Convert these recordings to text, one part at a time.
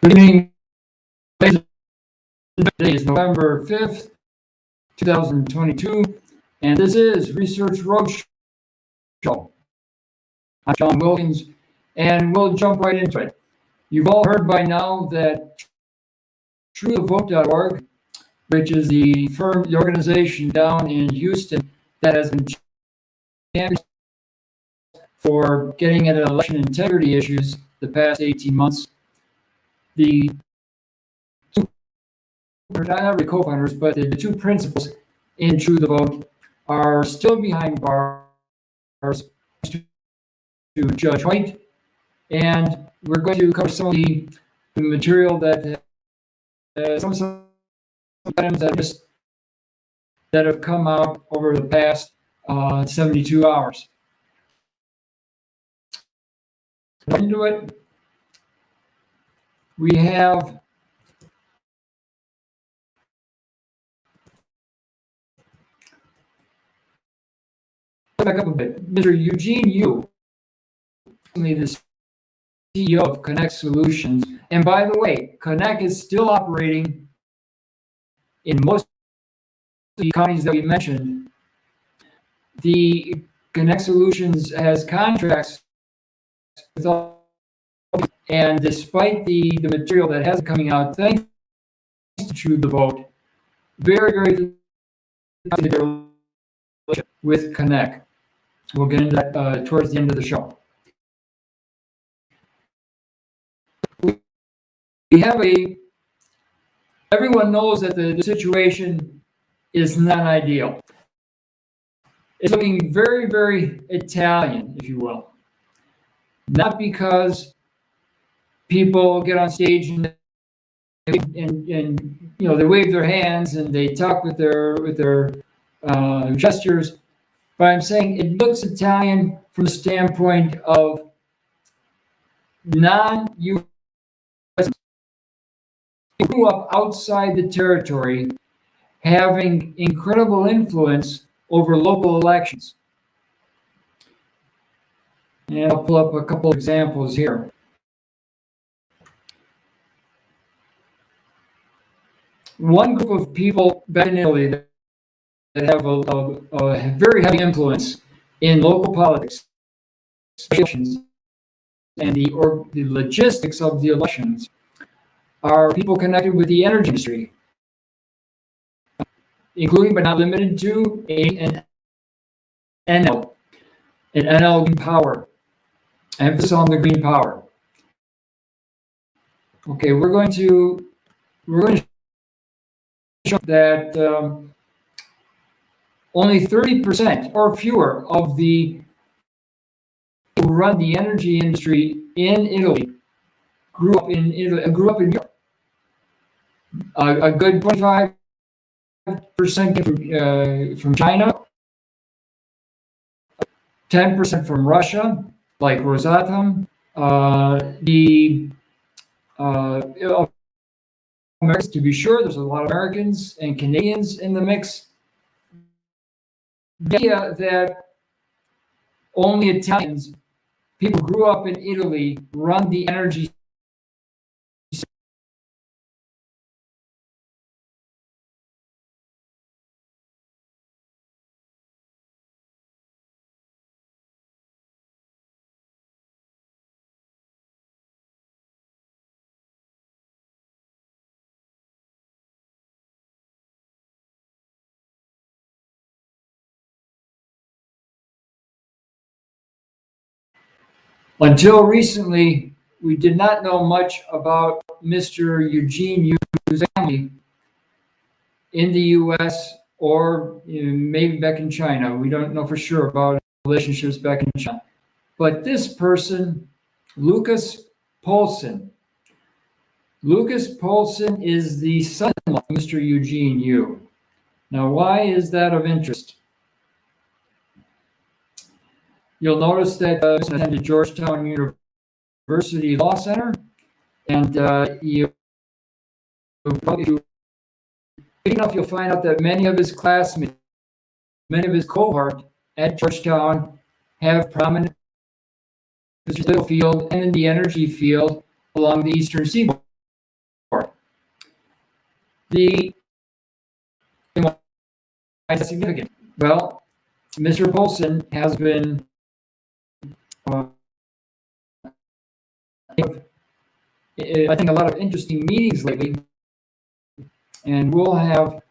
Good evening, ladies and gentlemen. Today is November 5th, 2022, and this is Research Roadshow. I'm John Wilkins, and we'll jump right into it. You've all heard by now that TrueTheVote.org, which is the organization down in Houston that has been championed for getting at election integrity issues the past 18 months. The two, not really co-founders, but the two principals in True the Vote are still behind bars to Judge White, and we're going to cover some of the material that some items that have come out over the past 72 hours. Into it, we have back up a bit. Mr. Eugene Yu, the CEO of Konnech Solutions, and by the way, Konnech is still operating in most of the counties that we mentioned. The Konnech Solutions has contracts with all, and despite the material that has coming out, thanks to True the Vote, very with Konnech. We'll get into that towards the end of the show. We have everyone knows that the situation is not ideal. It's looking very Italian, if you will. Not because people get on stage and you know, they wave their hands and they talk with their gestures, but I'm saying it looks Italian from the standpoint of non-U.S. grew up outside the territory, having incredible influence over local elections. And I'll pull up a couple examples here. One group of people back in Italy that have a very heavy influence in local politics, elections, and the logistics of the elections are people connected with the energy industry, including but not limited to NL Green Power. Emphasis on the green power. Okay, we're going to show that only 30% or fewer of the people who run the energy industry in Italy grew up in Europe. A good 25% from China, 10% from Russia, like Rosatom. Americans, to be sure, there's a lot of Americans and Canadians in the mix. The idea that only Italians, people who grew up in Italy, run the energy system. Until recently, we did not know much about Mr. Eugene Yu's family in the U.S. or maybe back in China. We don't know for sure about relationships back in China. But this person, Lucas Poulsen is the son-in-law of Mr. Eugene Yu. Now, why is that of interest? You'll notice that he attended Georgetown University Law Center, and if you big enough, you'll find out that many of his classmates, many of his cohort at Georgetown have prominent positions in the field and in the energy field along the Eastern Seaboard. The why is that significant? Well, Mr. Polson has been uh, I think a lot of interesting meetings lately, and we'll have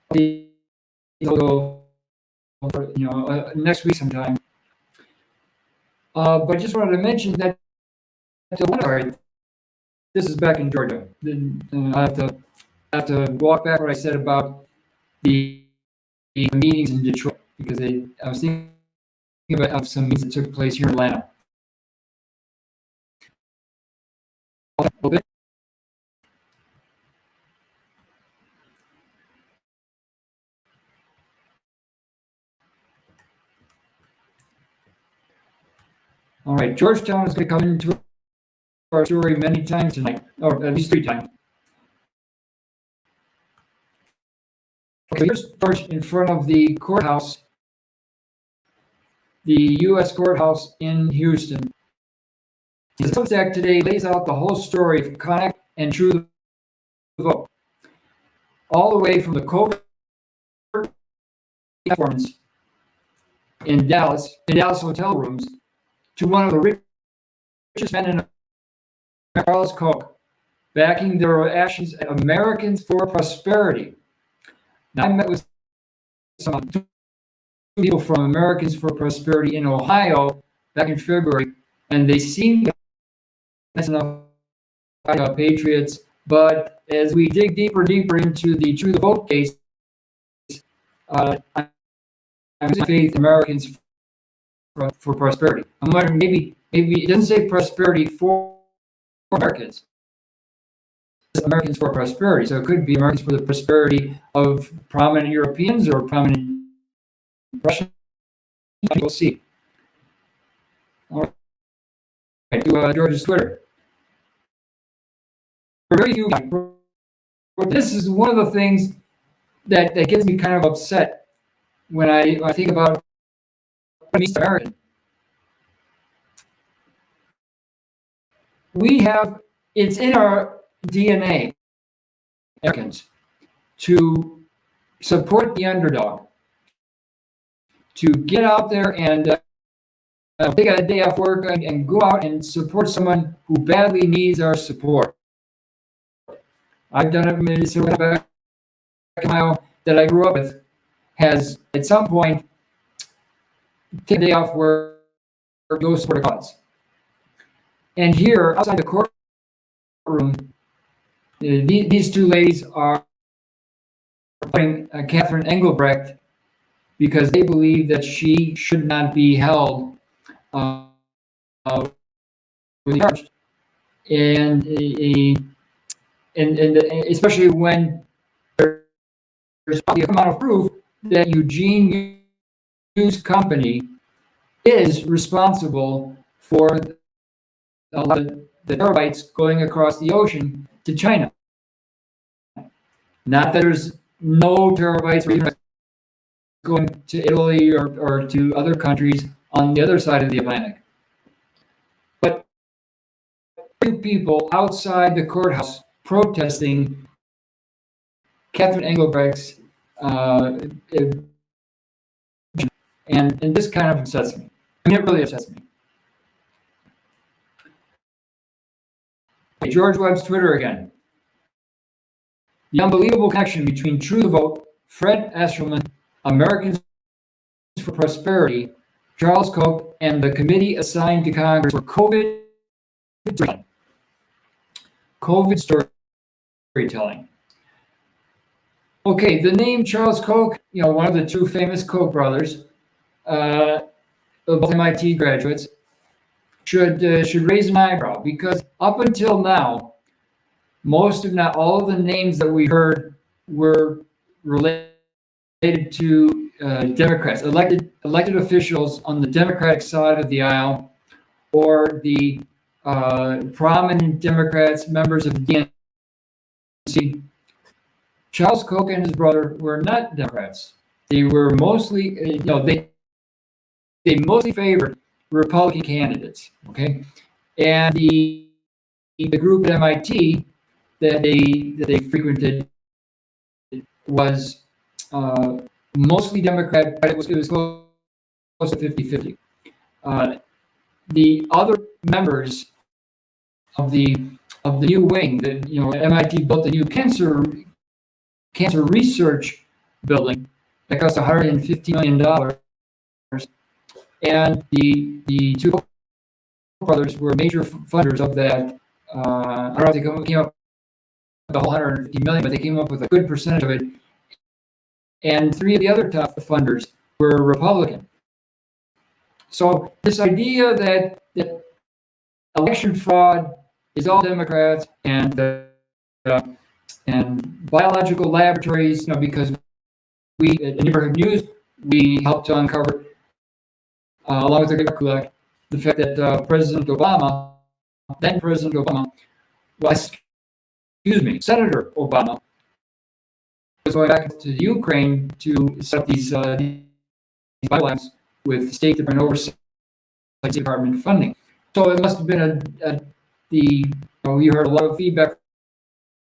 next week sometime. But I just wanted to mention that this is back in Georgia. I have to walk back what I said about the meetings in Detroit because I was thinking of some meetings that took place here in Atlanta. All right, Georgetown is going to come into our story many times tonight, or at least 3 times. Okay, here's George in front of the courthouse, the U.S. courthouse in Houston. The Substack today lays out the whole story of Konnech and True the Vote, all the way from the covert performance in Dallas hotel rooms, to one of the richest men in America, Charles Koch, backing their actions at Americans for Prosperity. Now, I met with some people from Americans for Prosperity in Ohio back in February, and they seemed nice enough about Patriots. But as we dig deeper into the True the Vote case, I'm losing faith in Americans for Prosperity. I'm wondering maybe it doesn't say prosperity for Americans. It's Americans for Prosperity, so it could be Americans for the prosperity of prominent Europeans or prominent Russians. We'll see. All right, to George's Twitter. For very few, this is one of the things that gets me kind of upset when I think about what it means to American. It's in our DNA, Americans, to support the underdog, to get out there and take a day off work and go out and support someone who badly needs our support. I've done it in Minnesota, back in Ohio, that I grew up with, has at some point taken a day off work, go support a cause. And here, outside the courtroom, these 2 ladies are putting Catherine Engelbrecht because they believe that she should not be held charged, and especially when there's probably a amount of proof that Eugene Yu's company is responsible for a lot of the terabytes going across the ocean to China. Not that there's no terabytes going to Italy or to other countries on the other side of the Atlantic. But people outside the courthouse protesting Catherine Engelbrecht's and this kind of upsets me. I mean, it really upsets me. George Webb's Twitter again. The unbelievable connection between True the Vote, Fred Eshelman, Americans for Prosperity, Charles Koch, and the committee assigned to Congress for COVID storytelling. Okay, the name Charles Koch, one of the 2 famous Koch brothers, both MIT graduates, should raise an eyebrow, because up until now, most, if not all, of the names that we heard were related to Democrats, elected officials on the Democratic side of the aisle, or the prominent Democrats, members of the DNC. Charles Koch and his brother were not Democrats. They were mostly, they mostly favored Republican candidates. Okay, and the group at MIT that they frequented was mostly Democrat, but it was close to 50-50. The other members of the new wing, that MIT built a new cancer research building that cost $150 million, and the two brothers were major funders of that. I don't know if they came up with the whole 150 million, but they came up with a good percentage of it. And three of the other top funders were Republican. So this idea that election fraud is all Democrats and biological laboratories, because we at Neighborhood News, we helped to uncover, along with the fact that then President Obama, Senator Obama, was going back to Ukraine to set up these biolabs with State Department oversight, State Department funding. So it must have been we heard a lot of feedback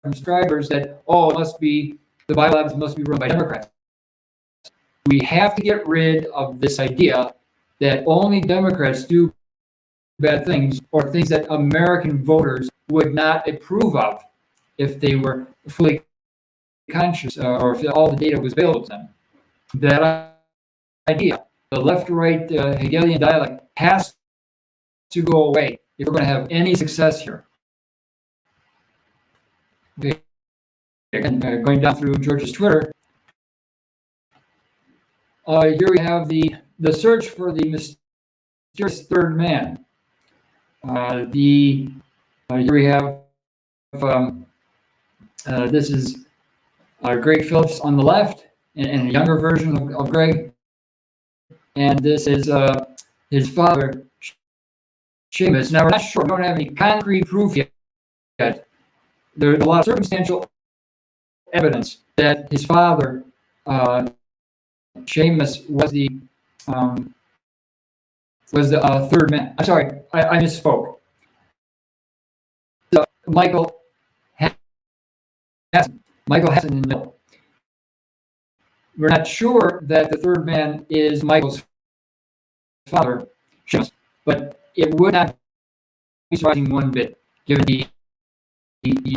from subscribers that, the biolabs must be run by Democrats. We have to get rid of this idea that only Democrats do bad things, or things that American voters would not approve of if they were fully conscious, or if all the data was available to them. That idea, the left-right Hegelian dialect, has to go away if we're going to have any success here. Okay. Again, going down through George's Twitter, here we have the search for the mysterious third man. Here we have this is Greg Phillips on the left, and a younger version of Greg, and this is his father, Seamus. Now we're not sure; we don't have any concrete proof yet. There's a lot of circumstantial evidence that his father, Seamus, was the third man. I'm sorry, I misspoke. Michael Hassan in the middle. We're not sure that the third man is Michael's father, Seamus, but it would not be surprising one bit, given the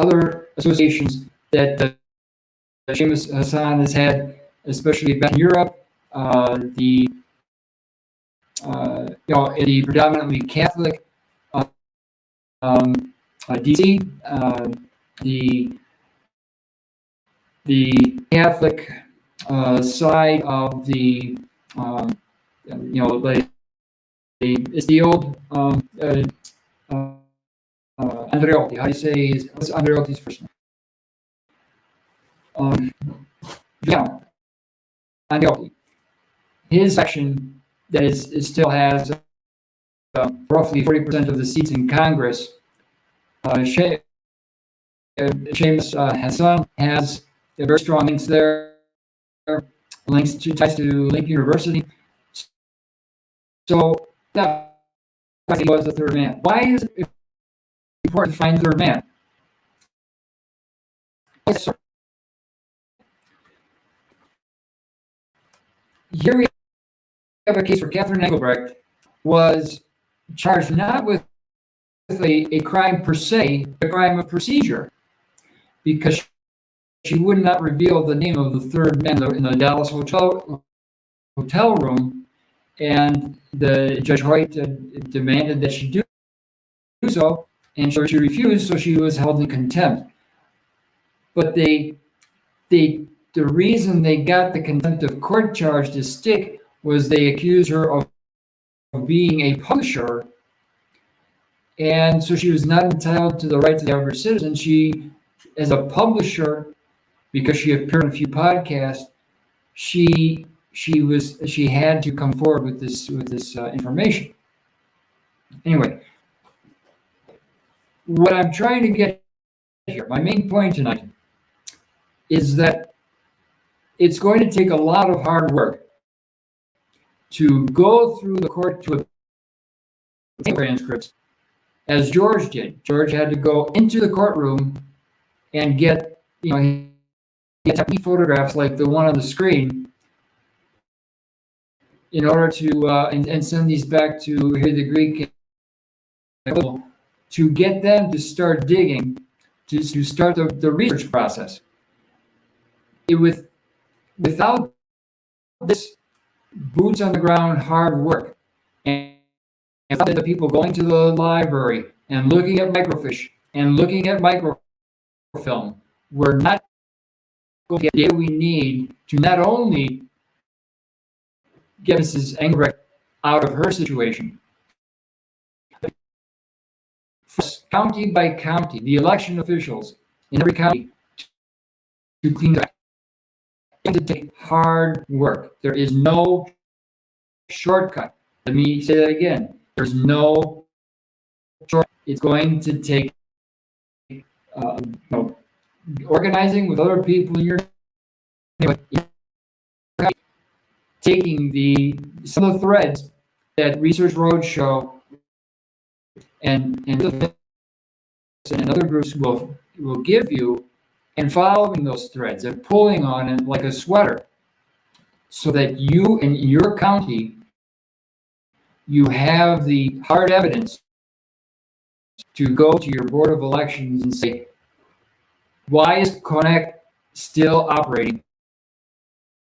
other associations that Seamus Hassan has had, especially back in Europe, the predominantly Catholic DC, the Catholic side of it's the old Andreotti. How do you say what's Andreotti's first name? Andreotti. His section that still has roughly 40% of the seats in Congress. Seamus Hassan has a very strong links there, ties to Link University. So that was the third man. Why is it important to find the third man? Here we have a case where Catherine Engelbrecht was charged not with a crime per se, a crime of procedure, because she would not reveal the name of the third man in the Dallas hotel room, and the Judge Hoyt demanded that she do so, and so she refused, so she was held in contempt. But the reason they got the contempt of court charge to stick was they accused her of being a publisher, and so she was not entitled to the right to the average citizen. She, as a publisher, because she appeared in a few podcasts, she had to come forward with this information. Anyway, what I'm trying to get here, my main point tonight, is that it's going to take a lot of hard work to go through the court to obtain transcripts, as George did. George had to go into the courtroom and get get photographs like the one on the screen in order to and send these back to here the Greek to get them to start digging, to start the research process. Without this boots on the ground hard work, and the people going to the library and looking at microfiche and looking at microfilm, we're not going to get the data we need to not only get Mrs. Engbrecht out of her situation, county by county, the election officials in every county to clean up. To take hard work. There is no shortcut. Let me say that again. There's no shortcut. It's going to take organizing with other people in your neighborhood, taking some of the threads that Research Roadshow and other groups will give you, and following those threads and pulling on it like a sweater, so that you in your county, you have the hard evidence to go to your Board of Elections and say, why is Konnech still operating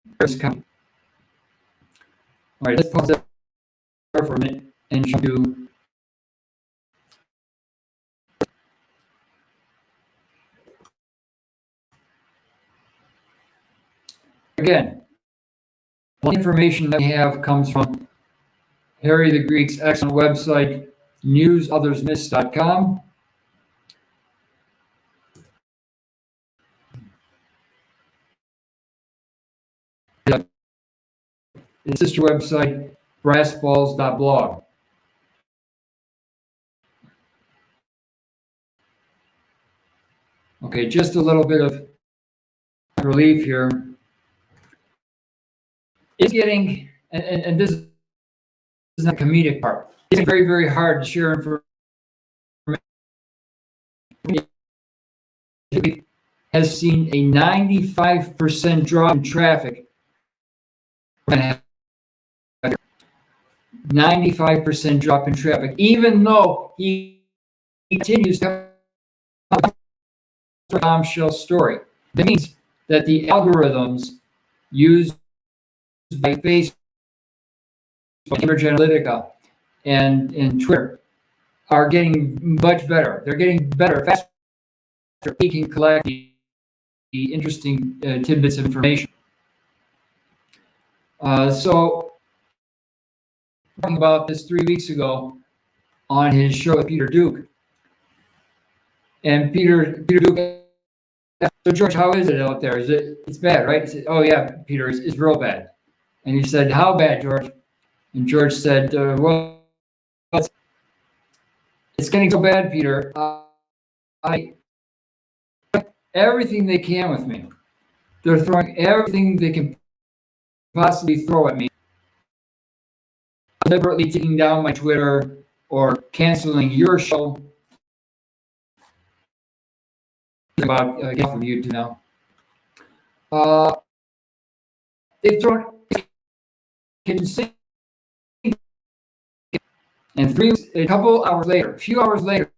in this county? All right, let's pause there for a minute and do. Again, the information that we have comes from Harry the Greek's excellent website, newsothersmiss.com. His sister website, brassballs.blog. Okay, just a little bit of relief here. It's getting, and this is the comedic part, it's very, very hard to share information. Has seen a 95% drop in traffic. 95% drop in traffic, even though he continues to have a bombshell story. That means that the algorithms used by Facebook, Cambridge Analytica, and Twitter are getting much better. They're getting better, faster. We can collect the interesting tidbits of information. So, talking about this 3 weeks ago on his show with Peter Duke, and Peter Duke. So George, how is it out there? It's bad, right? He said, oh yeah, Peter, it's real bad. And he said, how bad, George? And George said, well, it's getting so bad, Peter. I everything they can with me. They're throwing everything they can possibly throw at me. Deliberately taking down my Twitter or canceling your show. About getting off of YouTube now. They've thrown kitchen sink, and a few hours later,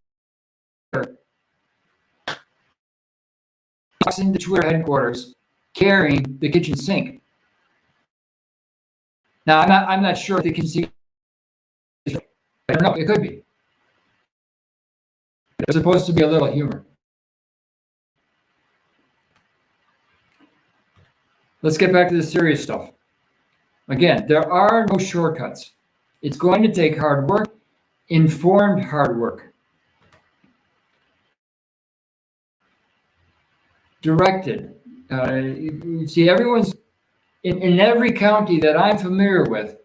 walks into Twitter headquarters carrying the kitchen sink. Now I'm not sure if the kitchen sink. I don't know. It could be. It's supposed to be a little humor. Let's get back to the serious stuff. Again, there are no shortcuts. It's going to take hard work, informed hard work. Directed. You see, everyone's in every county that I'm familiar with,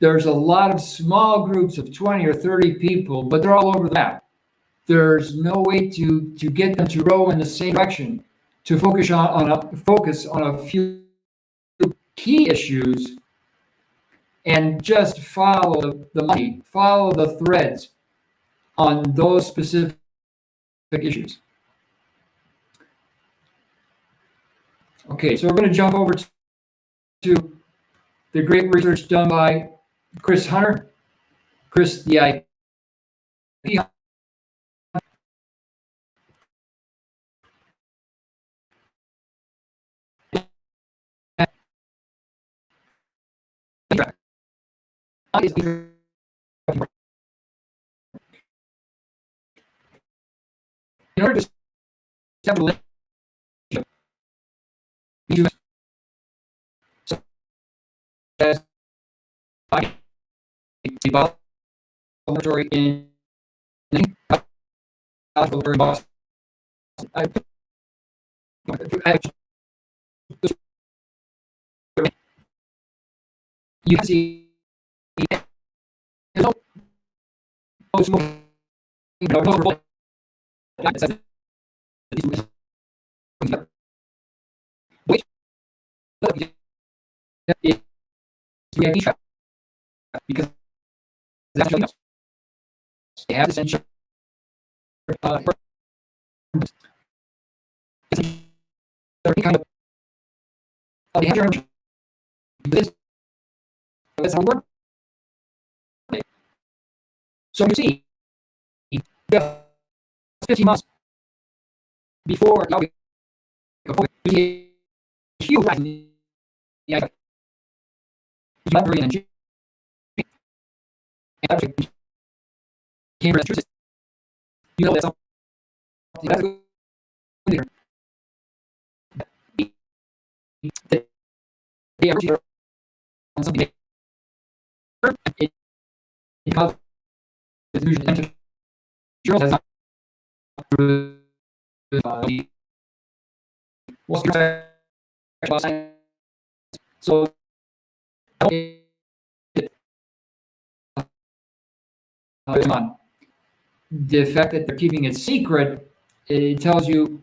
there's a lot of small groups of 20 or 30 people, but they're all over the map. There's no way to get them to row in the same direction, to focus on a few key issues and just follow the money, follow the threads on those specific issues. Okay, so we're going to jump over to the great research done by Chris Hunter. Chris, the IP in order to establish a relationship, such as a laboratory in laboratory in Boston. You can see no smoking, no which is VIP trap because that's what they have this insurance. Kind of they have your this that's how it works. So you see, just 15 months before you see a huge rise in the library and Cambridge, Massachusetts. You know that's something that's good. They ever on something because the usually journal has not so on. The fact that they're keeping it secret, it tells you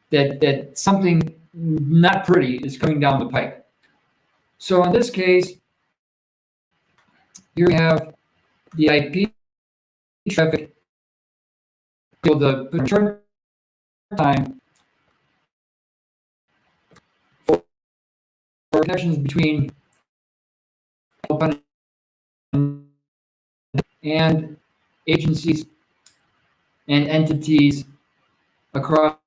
that something not pretty is coming down the pike. So in this case, here we have the IP traffic, the return time for connections between open and agencies and entities across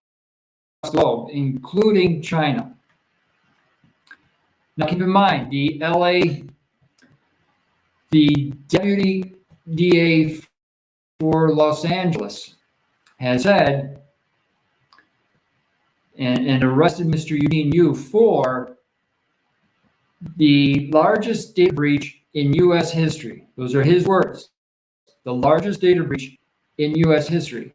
the globe, including China. Now keep in mind, the deputy DA for Los Angeles has said and arrested Mr. Eugene Yu for the largest data breach in U.S. history. Those are his words. The largest data breach in U.S. history.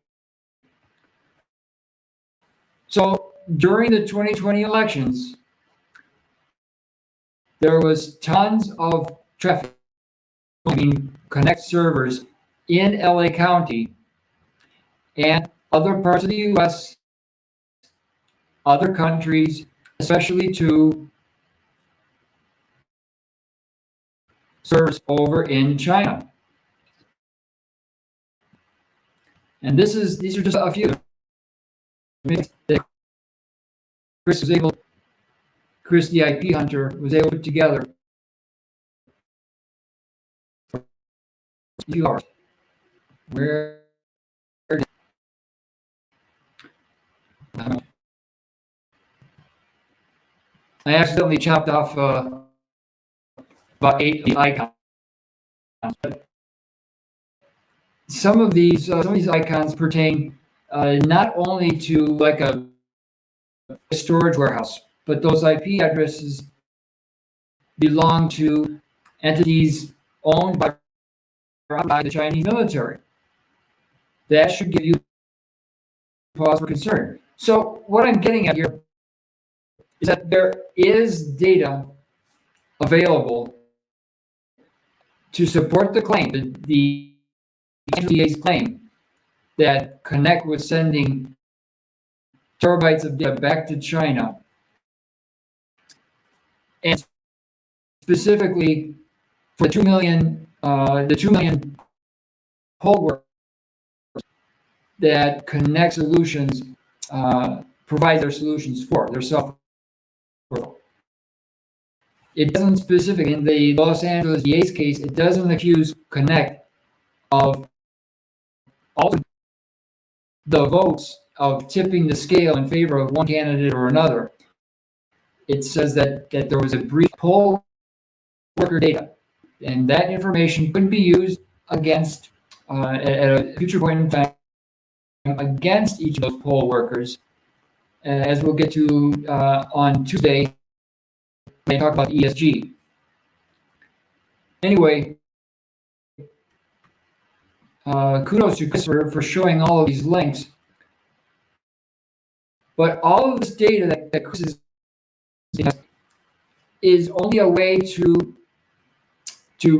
So during the 2020 elections, there was tons of traffic between Konnech servers in LA County and other parts of the U.S., other countries, especially to servers over in China. And these are just a few that Chris the IP hunter was able to put together for a few hours. Where I accidentally chopped off about 8 of the icons. But some of these icons pertain not only to like a storage warehouse, but those IP addresses belong to entities owned by the Chinese military. That should give you pause for concern. So what I'm getting at here is that there is data available to support the claim, the NDA's claim that Konnech was sending terabytes of data back to China, and specifically for the 2 million poll workers that Konnech Solutions provides their solutions for, their software or it doesn't specifically, in the Los Angeles DA's case, it doesn't accuse Konnech of all the votes of tipping the scale in favor of one candidate or another. It says that there was a brief poll worker data, and that information could be used against, at a future point in time, against each of those poll workers, as we'll get to on Tuesday when I talk about ESG. Anyway, kudos to Chris for showing all of these links. But all of this data that Chris is only a way to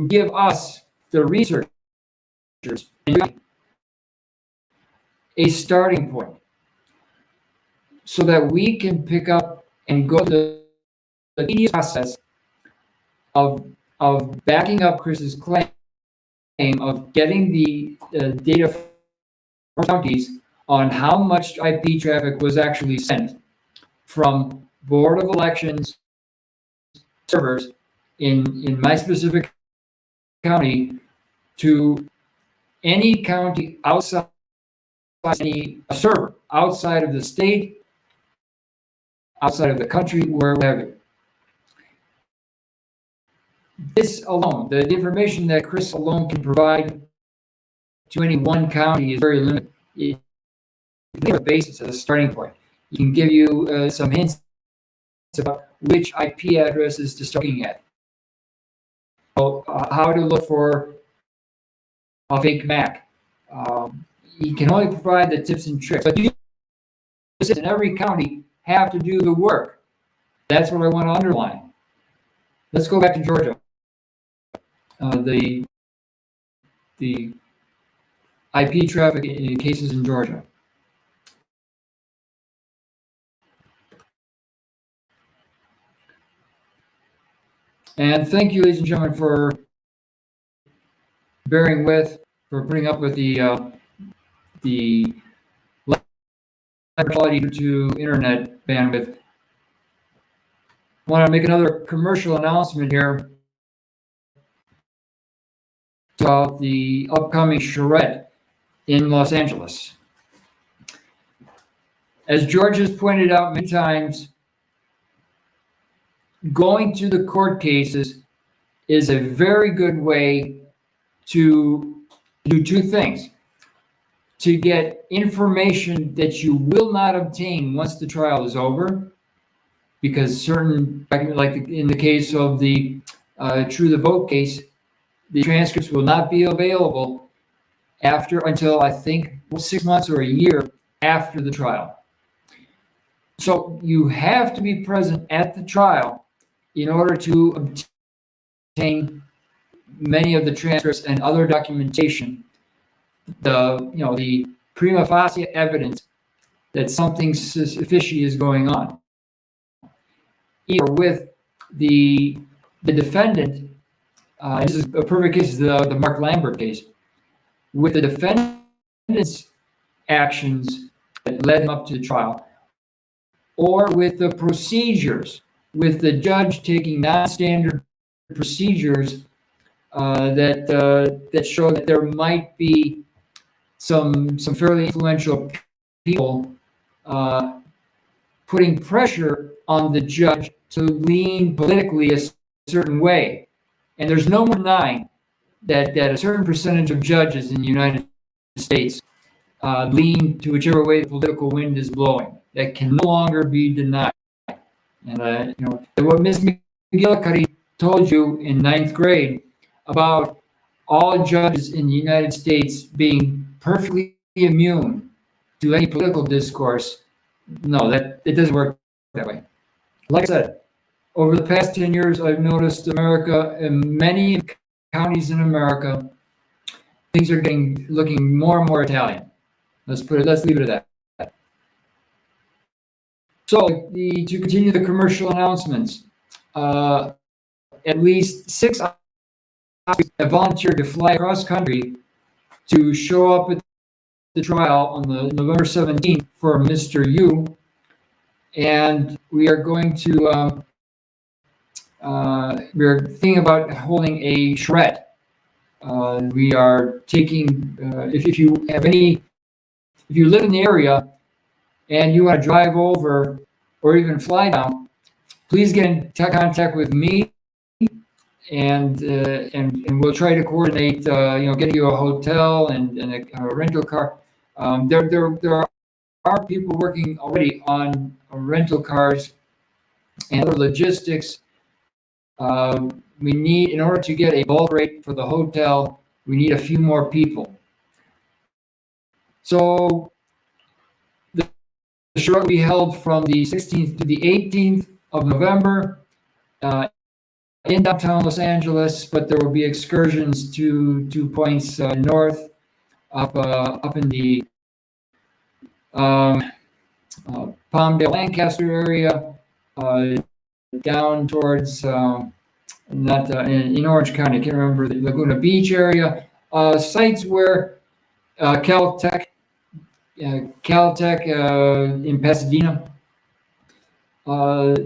give us, the researchers, a starting point so that we can pick up and go through the tedious process of backing up Chris's claim of getting the data from counties on how much IP traffic was actually sent from Board of Elections servers in my specific county to any county outside, any server outside of the state, outside of the country, wherever. This alone, the information that Chris alone can provide to any one county is very limited. It gives a basis as a starting point. He can give you some hints about which IP addresses to start looking at. So, how to look for a fake MAC. He can only provide the tips and tricks, but you in every county have to do the work. That's what I want to underline. Let's go back to Georgia. The IP traffic in cases in Georgia. And thank you, ladies and gentlemen, for bearing with, for putting up with the quality to internet bandwidth. I want to make another commercial announcement here about the upcoming charrette in Los Angeles. As George has pointed out many times, going to the court cases is a very good way to do two things. To get information that you will not obtain once the trial is over, because certain, like in the case of the True the Vote case, the transcripts will not be available until I think 6 months or a year after the trial. So you have to be present at the trial in order to obtain many of the transcripts and other documentation, the prima facie evidence that something fishy is going on. Either with the defendant, this is a perfect case, the Mark Lambert case, with the defendant's actions that led him up to the trial, or with the procedures, with the judge taking non-standard procedures that show that there might be some fairly influential people putting pressure on the judge to lean politically a certain way. And there's no more denying that a certain percentage of judges in the United States lean to whichever way the political wind is blowing. That can no longer be denied. And what Ms. McGillicuddy told you in 9th grade about all judges in the United States being perfectly immune to any political discourse, no, it doesn't work that way. Like I said, over the past 10 years, I've noticed America, in many counties in America, things are looking more and more Italian. Let's leave it at that. So to continue the commercial announcements, at least 6 have volunteered to fly across country to show up at the trial on the November 17th for Mr. Yu, and we are going to we're thinking about holding a charrette. We are taking if you have any if you live in the area and you want to drive over or even fly down, please get in contact with me, and we'll try to coordinate, getting you a hotel and a rental car. There are people working already on rental cars and other logistics. We need, in order to get a bulk rate for the hotel, we need a few more people. So the show will be held from the 16th to the 18th of November in downtown Los Angeles, but there will be excursions to 2 points north, up in the um, Palmdale, Lancaster area, down towards not in Orange County. I can't remember the Laguna Beach area. Sites where Caltech in Pasadena.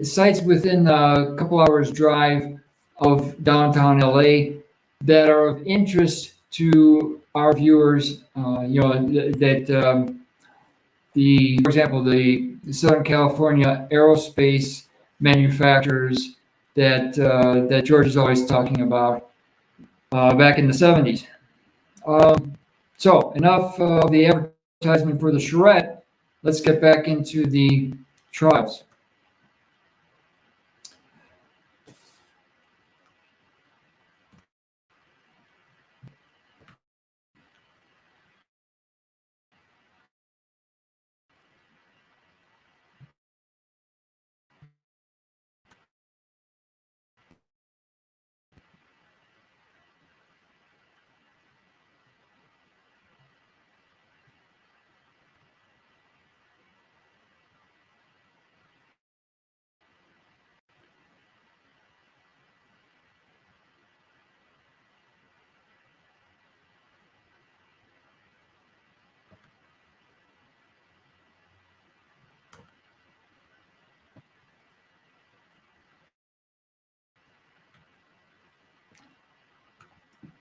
Sites within a couple hours drive of downtown LA that are of interest to our viewers. That for example, the Southern California aerospace manufacturers that George is always talking about back in the 70s. So enough of the advertisement for the charrette. Let's get back into the trials.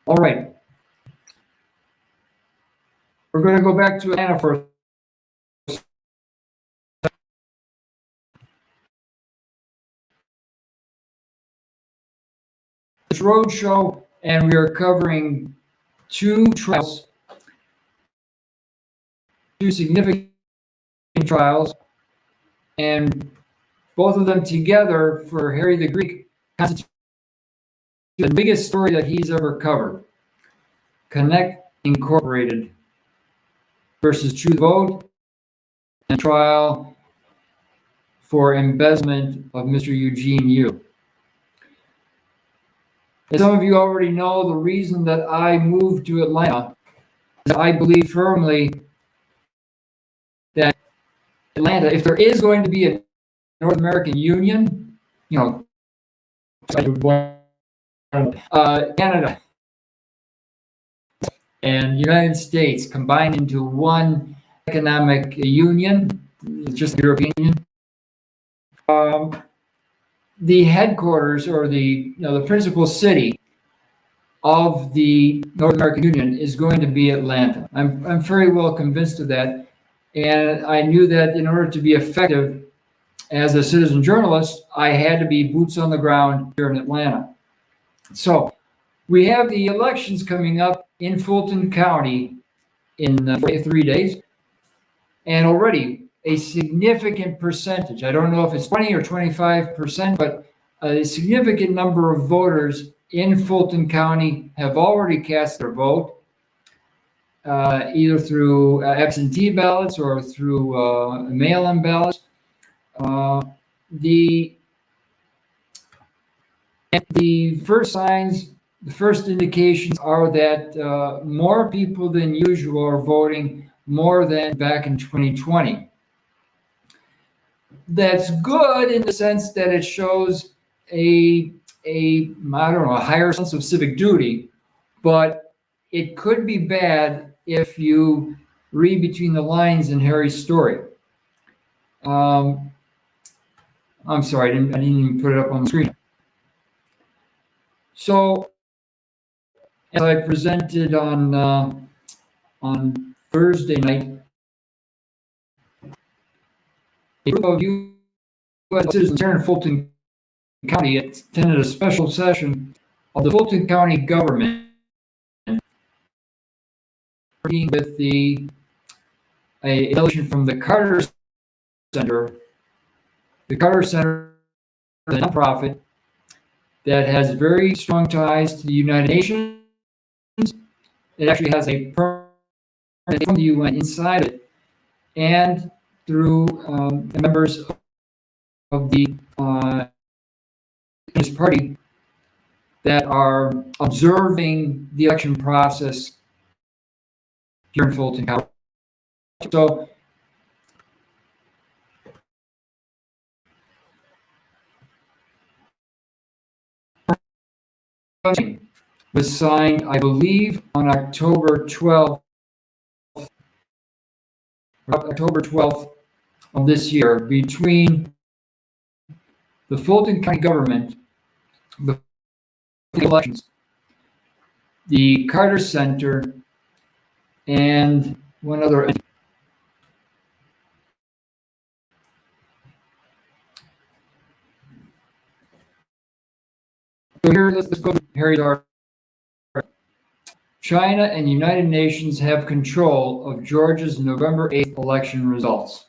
All right. We're going to go back to Atlanta first. This road show, and we are covering two trials, two significant trials, and both of them together for Harry the Greek constitute the biggest story that he's ever covered. Konnech Incorporated versus True Vote, and trial for embezzlement of Mr. Eugene Yu. As some of you already know, the reason that I moved to Atlanta is I believe firmly that Atlanta, if there is going to be a North American Union, Canada and United States combined into one economic union, just the European Union. The headquarters, or the principal city of the North American Union, is going to be Atlanta. I'm very well convinced of that, and I knew that in order to be effective as a citizen journalist, I had to be boots on the ground here in Atlanta. So we have the elections coming up in Fulton County in 3 days, and already a significant percentage, I don't know if it's 20 or 25%, but a significant number of voters in Fulton County have already cast their vote, either through absentee ballots or through mail-in ballots. The first signs, the first indications are that more people than usual are voting, more than back in 2020. That's good in the sense that it shows a higher sense of civic duty, but it could be bad if you read between the lines in Harry's story. I'm sorry, I didn't even put it up on the screen. So, as I presented on Thursday night, a group of U.S. citizens here in Fulton County attended a special session of the Fulton County government working with a delegation from the Carter Center. The Carter Center is a nonprofit that has very strong ties to the United Nations. It actually has a permit from the UN inside it, and through the members of the Communist Party that are observing the election process here in Fulton County. So was signed, I believe, on October 12th of this year between the Fulton County government, the elections, the Carter Center, and one other entity. So here, let's go to Harry's article. China and United Nations have control of Georgia's November 8th election results.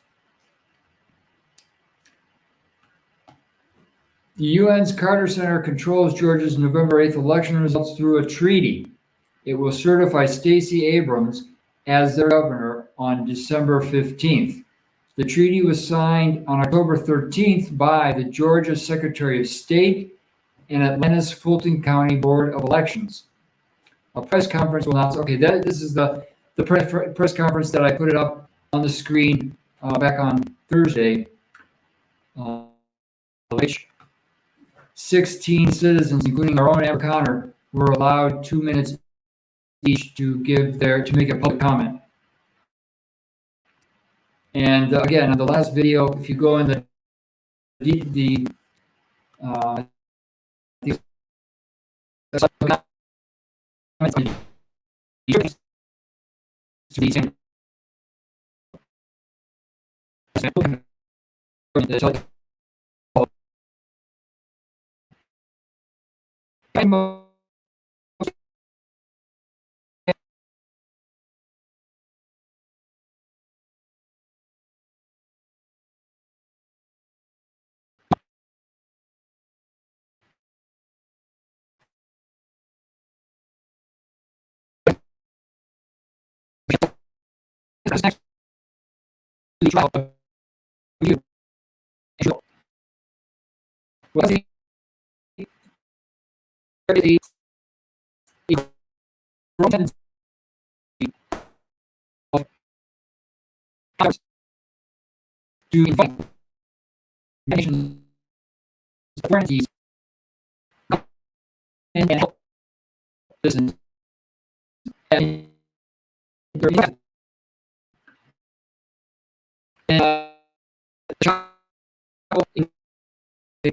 The UN's Carter Center controls Georgia's November 8th election results through a treaty. It will certify Stacey Abrams as their governor on December 15th. The treaty was signed on October 13th by the Georgia Secretary of State and Atlanta's Fulton County Board of Elections. A press conference will announce. Okay, this is the press conference that I put it up on the screen back on Thursday, which 16 citizens, including our own Amber Connor, were allowed 2 minutes each to make a public comment. And again, on the last video, if you go in the to invite nations, authorities, and help citizens. And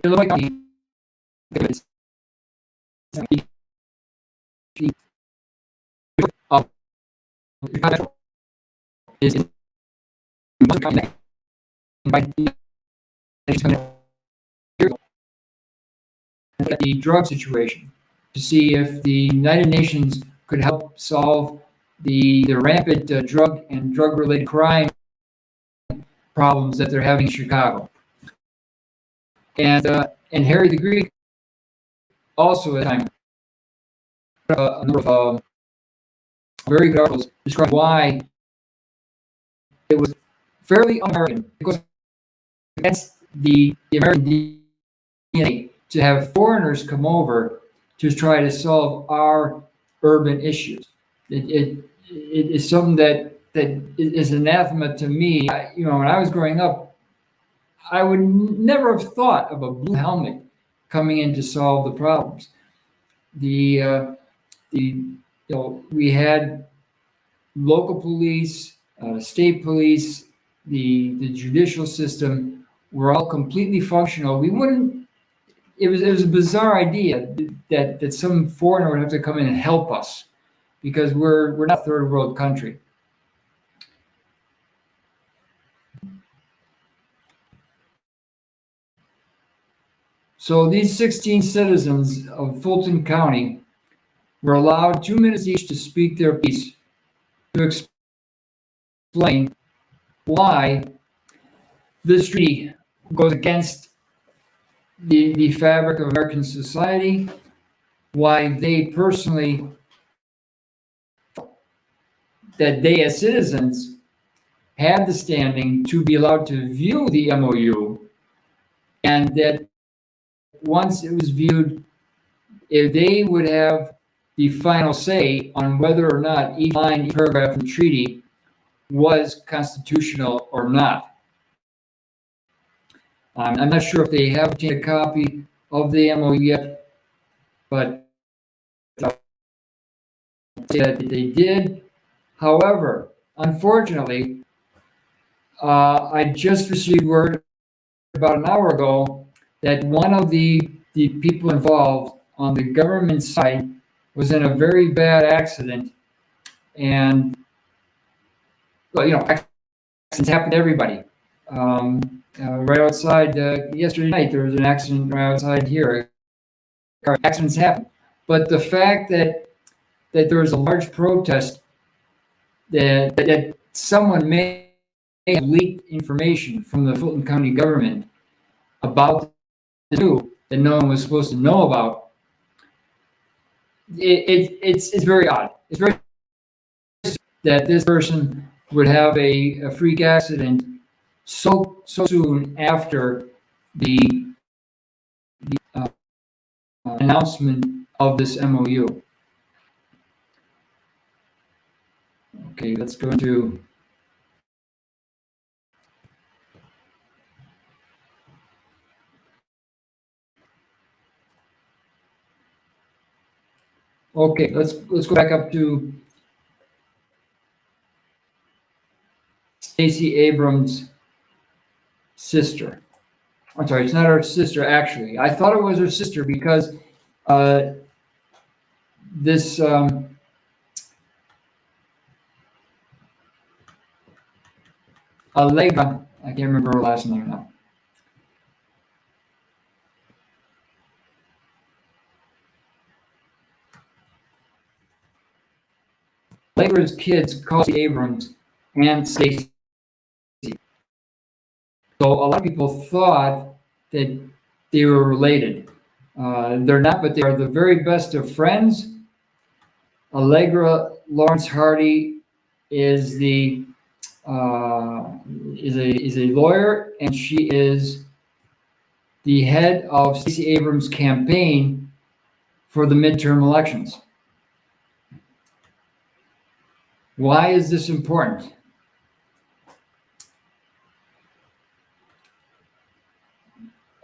Illinois County is in the drug situation to see if the United Nations could help solve the rampant drug and drug-related crime problems that they're having in Chicago. And Harry the Greek also at the time a number of very good articles describe why it was fairly un-American. It goes against the American DNA to have foreigners come over to try to solve our urban issues. It is something that is anathema to me. When I was growing up, I would never have thought of a blue helmet coming in to solve the problems. We had local police, state police, the judicial system were all completely functional, we wouldn't. It was a bizarre idea that some foreigner would have to come in and help us because we're not a third world country. So these 16 citizens of Fulton County were allowed 2 minutes each to speak their piece to explain why this treaty goes against the fabric of American society, why they personally, that they as citizens had the standing to be allowed to view the MOU, and that once it was viewed, if they would have the final say on whether or not each line, each paragraph in the treaty was constitutional or not. I'm not sure if they have obtained a copy of the MOU yet, but that they did. However, unfortunately, I just received word about an hour ago that one of the people involved on the government side was in a very bad accident, and well, accidents happen to everybody. Right outside yesterday night, there was an accident right outside here. Accidents happen, but the fact that there was a large protest that someone may have leaked information from the Fulton County government about the new that no one was supposed to know about. It's very odd. It's very that this person would have a freak accident so soon after the announcement of this MOU. Okay, let's go into okay. Let's go back up to Stacey Abrams' sister. I'm sorry, it's not her sister actually. I thought it was her sister because this Allegra, I can't remember her last name now. Allegra's kids called Abrams and Stacey. So a lot of people thought that they were related. They're not, but they are the very best of friends. Allegra Lawrence Hardy is a lawyer, and she is the head of Stacey Abrams' campaign for the midterm elections. Why is this important?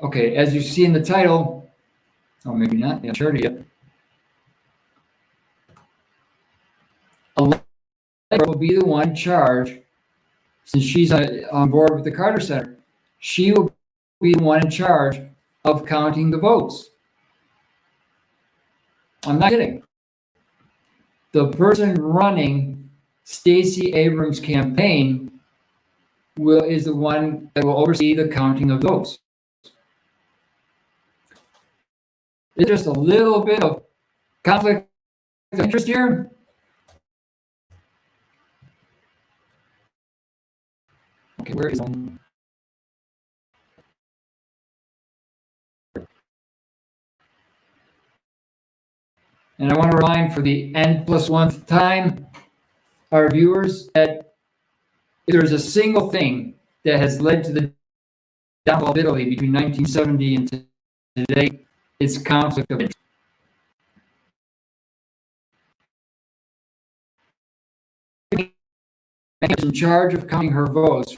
Okay, as you see in the title, or maybe not, yeah, sure yet. Allegra will be the one in charge, since she's on board with the Carter Center. She will be the one in charge of counting the votes. I'm not kidding. The person running Stacey Abrams' campaign is the one that will oversee the counting of votes. There's just a little bit of conflict of interest here. Okay, where is one? And I want to remind for the N+1th time our viewers that if there's a single thing that has led to the downfall of Italy between 1970 and today, it's conflict of interest. Is in charge of counting her votes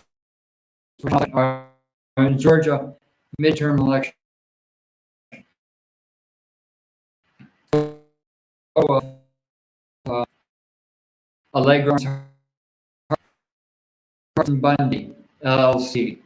for Georgia midterm election. Allegra Bundy, LLC.